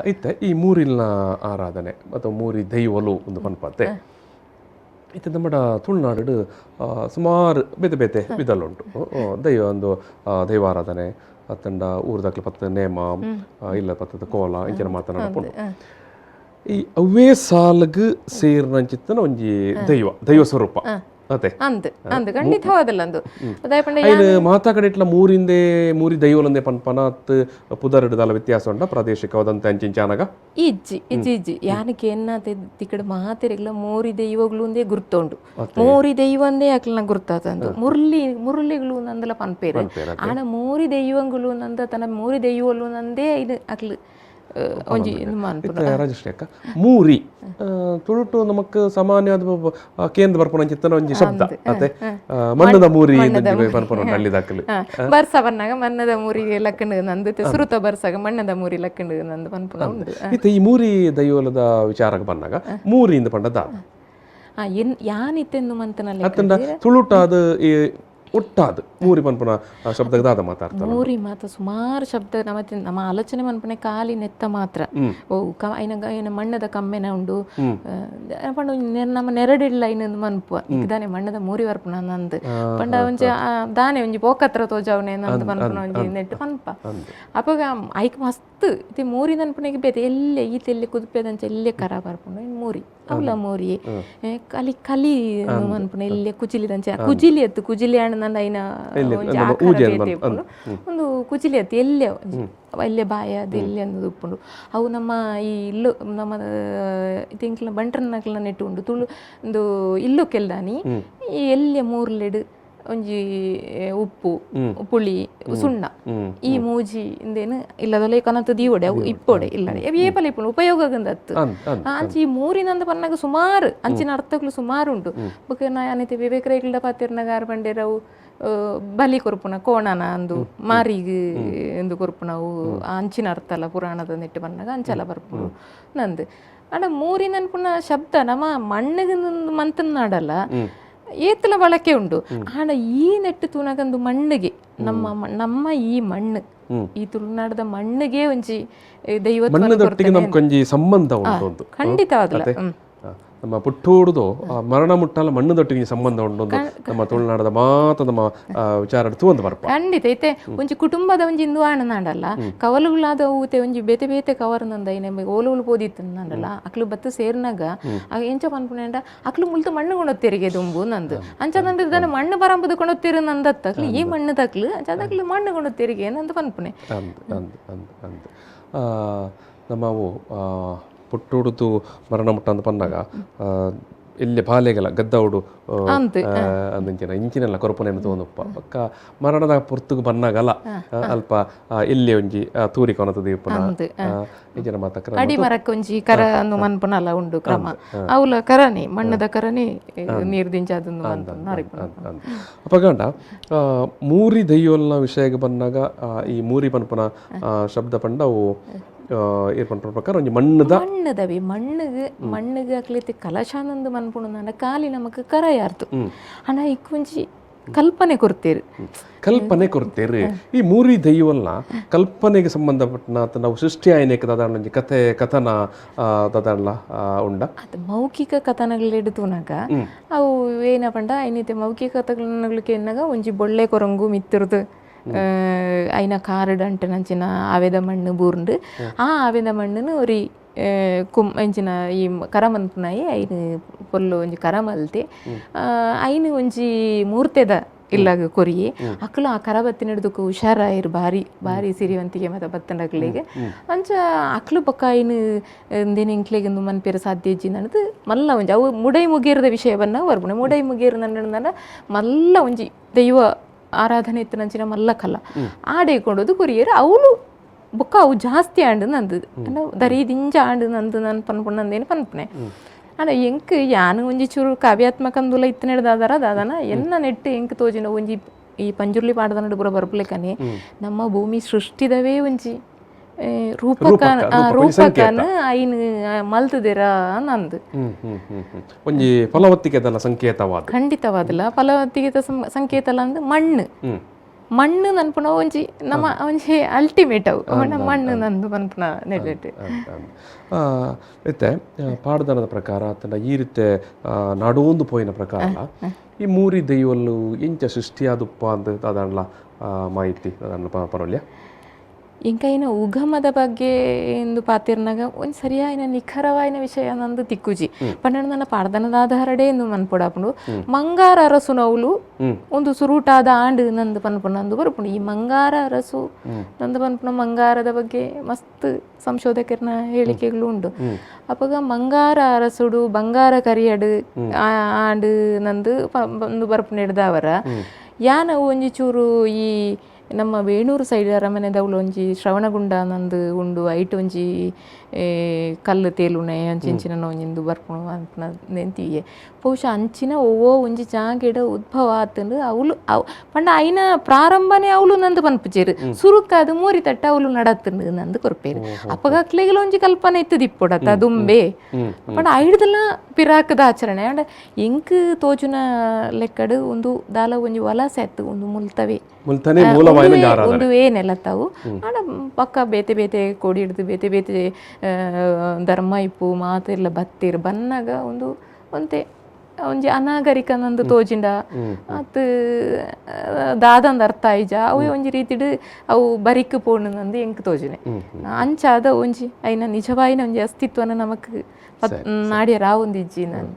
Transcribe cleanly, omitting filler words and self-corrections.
ಇತ್ತೆ ಈ ಮೂರಿಲ್ನ ಆರಾಧನೆ ಮತ್ತು ಮೂರಿ ದೈವಲು ಒಂದು ಪನ್ಪತ್ತೆ ಇತ್ತೆ ನಮ್ಮ ತುಳುನಾಡು ಸುಮಾರು ಬೇತೆ ಬೇತೆ ವಿಧಲುಂಟು ದೈವ ಒಂದು ದೈವಾರಾಧನೆ ಅತ್ತಂಡ ಊರ್ದಾಕ್ಲ ಪತ್ತ ನೇಮ ಇಲ್ಲ ಪತ್ತದ ಕೋಲ ಇಂಚಿನ ಮಾತನಾಡಪುಂಡು ಈ ಅವೇ ಸಾಲ್ಗ್ ಸೇರ್ನಂಚಿತ್ತನ ಒಂಜಿ ದೈವ ಸ್ವರೂಪ ಅದೇ ಅಂದ್ ಅಂದ್ ಖಂಡಿತವಾದಲ್ಲ ಅಂದು ಐನು ಮಾತಾಕಡೆ ಮೂರಿ ದೈವಲಂದೆ ಪನ್ಪನಾತ್ ಪುದರ್ಡದಾಲ ವ್ಯತ್ಯಾಸ ಉಂಡ ಪ್ರಾದೇಶಿಕವಾದಂತ ಅಂಚಿಂಚಾನಗ ಇಜ್ಜಿ ಇಜ್ಜಿ ಇಜ್ಜಿ ಯಾನಕ್ಕೆ ಎನ್ನ ತಿಕ್ಕಡ ಮಾತೆರೆಗ್ಲ ಮೂರಿ ದೈವಗಳು ಒಂದೇ ಗುರ್ತುಂಡು ಮೂರಿ ದೈವಂದೇ ಅಕ್ಲನ ಗುರ್ತಾತಂದು ಮುರುಳಿಗಳು ನಂದಲ ಪನ್ಪೇರೆ ಆನ ಮೂರಿ ದೈವಗಳು ನಂದ ತನ್ನ ಮೂರಿ ದೈವಲು ನಂದೇ ಇದು ಅಕ್ಲು ಒಂಜಿ ರಾಜಶ್ರೀ ಅಕ್ಕ ಮೂರಿ ತುಳುಟು ನಮಕ್ ಸಾಮಾನ್ಯವಾದ ಕೇಂದ್ರ ಬರ್ಪಣ ಚಿತ್ತನ ಒಂಜಿ ಶಬ್ದ ಅತ್ತೆ ಮಣ್ಣದ ಮೂರಿ ಬರ್ಪಣ ಹಳ್ಳಿದಾಕಲು ಬರ್ಸ ಬನ್ನಾಗ ಮಣ್ಣದ ಮೂರಿ ಲಕ್ಕಂಡು ನಂದು ಸುರುತ ಬರ್ಸಾಗ ಮಣ್ಣದ ಮೂರಿ ಲಕ್ಕಂಡು ನಂದು ಪನ್ಪುಣ ಉಂಡು ಇತ್ತೆ ಈ ಮೂರಿ ದೈವಲದ ವಿಚಾರಕ್ಕೆ ಬಂದಾಗ ಮೂರಿಯಿಂದ ಪಂಡದ ಯಾನಿತ್ತೆಂದು ಮಂತನಲ್ಲಿ ಅತ್ತಂಡ ತುಳುಟಾದ ಒಟ್ಟಾದ ಮೂರಿ ಪನ್ಪುನ ಶಬ್ದದಾದ ಮಾತಾಡ್ತಾರೆ ಮೂರಿ ಮಾತ ಸುಮಾರು ಶಬ್ದ ನಮ್ಮ ಆಲೋಚನೆ ಮನ್ಪನೆ ಕಾಲಿ ನೆತ್ತ ಮಾತ್ರ ಓ ಐನ ಮಣ್ಣದ ಕಮ್ಮೆನ ಉಂಡು ಪಂಡ ನಮ್ಮ ನೆರಡಿಲ್ಲ ಇನ್ನೊಂದು ಮನ್ಪು ಇದಾನೆ ಮಣ್ಣದ ಮೂರಿ ವರ್ಪುನ ನಂದು ಪಂಡ ಒಂಜಿ ದಾನೆ ಒಂಜಿ ಪೋಕತ್ರ ತೋಜಾವನೆ ನಂದು ಪನ್ಪುನ ಒಂಜಿ ನೆಟ್ಟು ಪನ್ಪ ಅಪಗ ಐಕ್ ಮಸ್ತ್ ಇತ್ತೆ ಮೂರಿ ನನ್ಪನೆಗೆ ಬೇತೆ ಎಲ್ಲೆ ಈತೆಲ್ಲಿ ಕುದುಪೆದಂಚ ಎಲ್ಲೆ ಕರ ಬರ್ಪುಂಡು ಮೂರಿ ಅವಲ ಮೂರಿ ಕಲಿ ಮನ್ಪುನ ಎಲ್ಲೆ ಕುಚಿಲಿದಂಚ ಕುಜಿಲಿ ಎತ್ತು ಕುಜಿಲಿ ಹಣ್ಣು ನನ್ನ ಐನ ಒಂದು ಕುಚಿಲಿ ಎತ್ತು ಎಲ್ಲೆ ಎಲ್ಲೆ ಬಾಯ ಅದು ಎಲ್ಲಿ ಅನ್ನೋದು ಉಪ್ಪುಂಡು ಅವು ನಮ್ಮ ಈ ಇಲ್ಲು ನಮ್ಮ ತಿಂಕ್ಲ ಬಂಟ್ರನ್ನಕ್ಲ ನೆಟ್ಟು ಉಂಡು ತುಳು ಒಂದು ಇಲ್ಲು ಕೆಲ್ದಾನಿ ಈ ಎಲ್ಲೆ ಮೂರ್ಲೆಡು ಒಂಜಿ ಉಪ್ಪು ಪುಳಿ ಸುಣ್ಣ ಈ ಮೂಜಿ ಇಂದೇನು ಇಲ್ಲದಲ್ಲ ಕನತ ದೀವೊಡೆ ಅವು ಇಪ್ಪೊಡೆ ಇಲ್ಲ ಏಪಲ ಇಪ್ಪುಂಡು ಉಪಯೋಗ ಗಂದತ್ತು ಅಂಚಿ ಈ ಮೂರಿನಂದ ಪನ್ನಾಗ ಸುಮಾರು ಅಂಚಿನ ಅರ್ಥಗಳು ಸುಮಾರು ಉಂಟು ಬೊಕ ನಾ ಅನಿತೆ ವಿವೇಕರೇಗಲ್ಡ ಪಾತಿರ್ನಾಗ ಆರು ಬಂಡೇರವು ಬಲಿ ಕೊರ್ಪುನ ಕೋಣನ ಅಂದು ಮಾರಿಗೆ ಎಂದು ಕೊರ್ಪುನವು ಅಂಚಿನ ಅರ್ಥ ಅಲ್ಲ ಪುರಾಣದ ನೆಟ್ಟು ಬಂದಾಗ ಅಂಚಲ ಬರ್ಪುಡು ನಂದು ಆಡ ಮೂರಿನ ಅನ್ಪುನ ಶಬ್ದ ನಮ್ಮ ಮಣ್ಣಿಗೆ ಮಂತನ್ನಾಡಲ್ಲ ಏತಲ ಬಳಕೆ ಉಂಡು ಆಡ ಈ ನೆಟ್ಟು ತೂನಗಂದು ಮಣ್ಣಿಗೆ ನಮ್ಮ ಈ ಮಣ್ಣು ಈ ತುಳುನಾಡದ ಮಣ್ಣಿಗೆ ಒಂಜಿ ದೈವತ್ವ ಸಂಬಂಧ ಉಂಟು ಖಂಡಿತವಾಗಲ್ಲ ನಮ್ಮ ಪುಟ್ಟೋಡುದು ಮರಣ ಮುಟ್ಟಲ್ಲ ಮಣ್ಣದೊಟ್ಟಿಗೆ ಸಂಬಂಧ ಉಂಟು ನಮ್ಮ ತುಳುನಾಡದ ಮಾತ ನಮ್ಮ ವಿಚಾರ ಒಂದು ಬರ್ಪ ಖಂಡಿತ ಐತೆ ಒಂಜಿ ಕುಟುಂಬದ ಒಂಜಿ ಇಂದು ಆಣನಾಡಲ್ಲ ಕವಲುಗಳಾದ ಊತೆ ಒಂಜಿ ಬೇತೆ ಬೇತೆ ಕವರ್ ನಂದ ಐನೆ ಓಲುಗಳು ಪೋದಿತ್ತು ನಂಡಲ್ಲ ಅಕ್ಲು ಬತ್ತು ಸೇರ್ನಾಗ ಎಂಚ ಪನ್ಪುಣೆಂಡ ಅಕ್ಲು ಮುಲ್ತು ಮಣ್ಣು ಕೊಂಡೊತ್ತಿರಿಗೆ ದುಂಬು ನಂದು ಅಂಚದಂದ್ರೆ ಇದನ್ನ ಮಣ್ಣು ಬರಂಬುದು ಕೊಂಡೊತ್ತಿರು ನಂದತ್ತಕ್ಲು ಈ ಮಣ್ಣು ತಕ್ಲು ಅಂಚದಕ್ಲು ಮಣ್ಣು ಕೊಂಡೊತ್ತಿರಿಗೆ ನಂದು ಪನ್ಪುಣೆ ನಮ್ಮವು ಪುಟ್ಟುಡುದು ಮರಣ ಮುಟ್ಟ ಅಂತ ಪನ್ನಾಗ ಇಲ್ಲಿ ಬಾಲೆಗಲ ಗದ್ದವುಡು ಅಂದಿಂಚಿನ ಇಂಚಿನೆಲ್ಲ ಕೊರಪನೆಯನ್ನು ತಗೊಂಡಪ್ಪ ಪಕ್ಕ ಮರಣದ ಪುರ್ತುಗು ಬನ್ನಾಗಲ್ಲ ಅಲ್ಪ ಇಲ್ಲಿ ಒಂಜಿ ತೂರಿ ಕೊನತ ದೀಪನ ಇಂಚಿನ ಮಾತಕ್ರ ಅಡಿ ಮರಕ್ಕೊಂಜಿ ಕರ ಅನ್ನು ಮನ್ಪುನಲ್ಲ ಉಂಡು ಕ್ರಮ ಅವಲ ಕರನಿ ಮಣ್ಣದ ಕರನಿ ನೀರು ದಿಂಚಾದನ್ನು ಅಪಗಂಡ ಮೂರಿ ದೈವಲ್ನ ವಿಷಯಕ್ಕೆ ಬಂದಾಗ ಈ ಮೂರಿ ಪನ್ಪುನ ಶಬ್ದ ಪಂಡ ಅವು ಏರ್ಪಂಡ ಪ್ರಕಾರ ಒಂಜಿ ಮಣ್ಣದವಿ ಮಣ್ಣಿಗೆ ಅಕ್ಲಿತಿ ಕಲಶಾನಂದು ಮನ್ಪುಣ ಕಾಲಿ ನಮಕ್ ಕರ ಯಾರ್ದು ಅಣ್ಣ ಇಕ್ಕೊಂಜಿ ಕಲ್ಪನೆ ಕೊಡ್ತೇರಿ ಈ ಮೂರಿ ದೈವಲ್ನ ಕಲ್ಪನೆಗೆ ಸಂಬಂಧಪಟ್ಟ ನಾವು ಸೃಷ್ಟಿ ಆಯ್ನೇಕ ದಾದಾಂಡ ಒಂಜಿ ಕಥೆ ಕಥನ ದಾದಾಂಡ್ಲ ಉಂಡ ಅದು ಮೌಖಿಕ ಕಥನಗಳಿಡ್ತುನಾಗ ಅವು ಏನ ಪಂಡ ಐನಿತೆ ಮೌಖಿಕ ಕಥನಗಳಿಗೆ ಎನ್ನಾಗ ಒಂಜಿ ಬೊಳ್ಳೆ ಕೊರಂಗು ಮಿತ್ತಿರ್ದು ಐನ ಕಾರಡ್ ಅಂಟನಂಚಿನ ಆವೆದ ಮಣ್ಣು ಬೂರ್ಂಡು ಆ ಆವೆದ ಮಣ್ಣನ್ನು ಒರಿ ಎಂಚಿನ ಈ ಕರ ಮನ್ಪುನಾಯಿ ಐನು ಪೊಲ್ಲು ಒಂಜಿ ಕರ ಮಲ್ತೆ ಐನು ಒಂಜಿ ಮೂರ್ತೆದ ಇಲ್ಲಾಗ ಕೊರಿಯೆ ಅಕ್ಲು ಆ ಕರ ಬತ್ತಿನ ಹಿಡ್ದಕ್ಕೆ ಹುಷಾರಾಯಿರು ಭಾರಿ ಸಿರಿವಂತಿಗೆ ಮತ್ತು ಬತ್ತಂಡಕ್ಲಿಗೆ ಅಂಚ ಅಕ್ಲು ಪಕ್ಕ ಐನು ಇಂದೇನು ಇಂಕ್ಲೆಗೆ ಒಂದು ಮನ್ಪೇರ ಸಾಧ್ಯ ಇಜ್ಜಿ ನನ್ನದು ಮಲ್ಲ ಒಂಜಿ ಅವು ಮುಡೈ ಮುಗೇರದ ವಿಷಯವನ್ನ ಬರ್ಬುಣೆ ಮುಡೈ ಮುಗೇರು ನನ್ನ ಮಲ್ಲ ಒಂಜಿ ದೈವ ಆರಾಧನೆ ಇತ್ತು ನಂಚಿನ ಮಲ್ಲಕಲ್ಲ ಆಡೇಕೊಂಡದು ಕೊರಿಯರು ಅವಳು ಬೊಕ್ಕ ಅವು ಜಾಸ್ತಿ ಆಂಡು ನಂದು ದರೀದಿಂಜ ಆಂಡು ನಂದು ನಾನು ಪನ್ಪುಣ ನಂದೇನು ಪನ್ಪುಣೆ ಅಣ್ಣ ಎಂಕ್ ಯಾನು ಒಂಜಿ ಚೂರು ಕಾವ್ಯಾತ್ಮಕಂದುಲ ಇತ್ತು ನಡೆದಾದಾರ ದಾದನ ಎನ್ನ ನೆಟ್ಟು ಎಂಕ್ ತೋಜಿನ ಒಂಜಿ ಈ ಪಂಜುರ್ಲಿ ಪಾಡದ ನಡು ಬುರ ಬರ್ಪಲೆಕನೆ ನಮ್ಮ ಭೂಮಿ ಸೃಷ್ಟಿದವೇ ಒಂಜಿ ರೂಪಕನ ಐನ್ ಮಲ್ತದಿರ ನಂದು ಒಂಜಿ ಫಲವತ್ತಿಗೆದಲ್ಲ ಸಂಕೇತವಾದ ಖಂಡಿತವಾದಲ್ಲ ಫಲವತ್ತಿಗೆ ಸಂಕೇತ ಅಲ್ಲ ಅಂದ್ ಮಣ್ಣು ಮಣ್ಣು ನನ್ಪುನ ಒಂಜಿ ನಮ್ಮ ಒಂಜಿ ಅಲ್ಟಿಮೇಟ್ ಅವು ಮಣ್ಣು ನಂದು ಪನ್ಪುನ ನೆಲೆಟ್ ಇತ್ತೆ ಪಾಡ್ದನದ ಪ್ರಕಾರ ಆತನ ಈ ರೀತಿ ನಾಡೋಂದು ಪೋಯಿನ ಪ್ರಕಾರ ಈ ಮೂರಿ ದೈವಲ್ಲು ಎಂಚ ಸೃಷ್ಟಿಯಾದುಪ್ಪ ಅಂತ ಅದನ್ಲ ಮಾಹಿತಿ ಅದನ್ನ ಪರವಲ್ಯ ಇಂಕ ಇನ್ನು ಉಗಮದ ಬಗ್ಗೆ ಎಂದು ಪಾತಿರ್ನಾಗ ಒಂದು ಸರಿಯಾದ ನಿಖರವಾಯಿನ ವಿಷಯ ನಂದು ತಿಕ್ಕುಜಿ ಪಂಡ ನನ್ನ ಪಾಡ್ದನದ ಆಧಾರಡೆ ಎಂದು ಮನ್ಪುಡಾಪುಂಡು ಮಂಗಾರ ಅರಸು ನೌಲು ಒಂದು ಸುರುಟಾದ ಆಂಡ್ ನಂದು ಪನ್ಪುಣ ನಂದು ಬರ್ಪುಂಡು ಈ ಮಂಗಾರ ಅರಸು ನಂದು ಪನ್ಪುಣ ಮಂಗಾರದ ಬಗ್ಗೆ ಮಸ್ತ್ ಸಂಶೋಧಕರನ ಹೇಳಿಕೆಗಳು ಉಂಟು ಅಪ್ಪಗ ಮಂಗಾರ ಅರಸುಡು ಬಂಗಾರ ಕರಿಯಡು ಆಂಡ್ ನಂದು ಒಂದು ಬರ್ಪುಣ ಹಿಡ್ದವರ ಯಾನ ಒಂಜಿ ಚೂರು ಈ ನಮ್ಮ ಬೇಣೂರು ಸೈಡ್ ಅರಮನೆದವಳು ಒಂಜಿ ಶ್ರವಣಗುಂಡ ನಂದು ಉಂಡು ಐಟ್ ಒಂಜಿ ಕಲ್ಲು ತೇಲುನೆ ಅಂಚಿನ ಒಂಜಿಂದು ಬರ್ಪುಣು ಅಂತ ನೆಂತಿಯೆ ಬಹುಶಃ ಅಂಚಿನ ಓವೋ ಒಂಜಿ ಜಾಗೆಡ ಉದ್ಭವ ಆತಂಡು ಅವಳು ಪಂಡ ಐನ ಪ್ರಾರಂಭನೇ ಅವಳು ನಂದು ಪನ್ಪುಜೇರು ಸುರುಕಾದು ಮೂರಿ ತಟ್ಟ ಅವಳು ನಡತ್ತಂಡು ನಂದು ಕೊರ್ಪೇರು ಅಪ್ಪಗಕ್ಲೆಗೆಲ್ಲ ಒಂಜಿ ಕಲ್ಪನೆ ಇತ್ತು ದಿಪ್ಪೊಡತ್ತ ದುಂಬೆ ಪಂಡ ಐಡ್ದಲ್ಲ ಪಿರಾಕದ ಆಚರಣೆ ಅಂಡ ಎಂಕ್ ತೋಜುನ ಲೆಕ್ಕಡು ಒಂದು ದಾಲ ಒಂಜಿ ವಲಸೆ ಆತು ಒಂದು ಮುಲ್ತವೆ ಒಂದು ಏನೆಲ್ಲತ್ತಾವು ಆಡ ಪಕ್ಕ ಬೇತೆ ಬೇತೆ ಕೋಡಿ ಹಿಡ್ದು ಬೇತೆ ಬೇತೆ ಧರ್ಮ ಇಪ್ಪು ಮಾತೆಲ್ಲ ಬತ್ತೀರು ಬನ್ನಾಗ ಒಂದು ಒಂತೆ ಒಂಜಿ ಅನಾಗರಿಕ ನಂದು ತೋಜಿಂಡ ಅತ್ ದಾದಂದ ಅರ್ಥ ಆಯ್ಜ ಅವೇ ಒಂಜಿ ರೀತಿಡ್ ಅವು ಬರಿಕ್ ಪೋಣು ನಂದು ಎಂಕ್ ತೋಜಿನೆ ಅಂಚಾದ ಒಂಜಿ ಐನ ನಿಜವಾಯಿನ ಒಂಜಿ ಅಸ್ತಿತ್ವನ ನಮಕ್ ನಾಡ್ಯ ರಾವೊಂದಿಜ್ಜಿ ನಾನು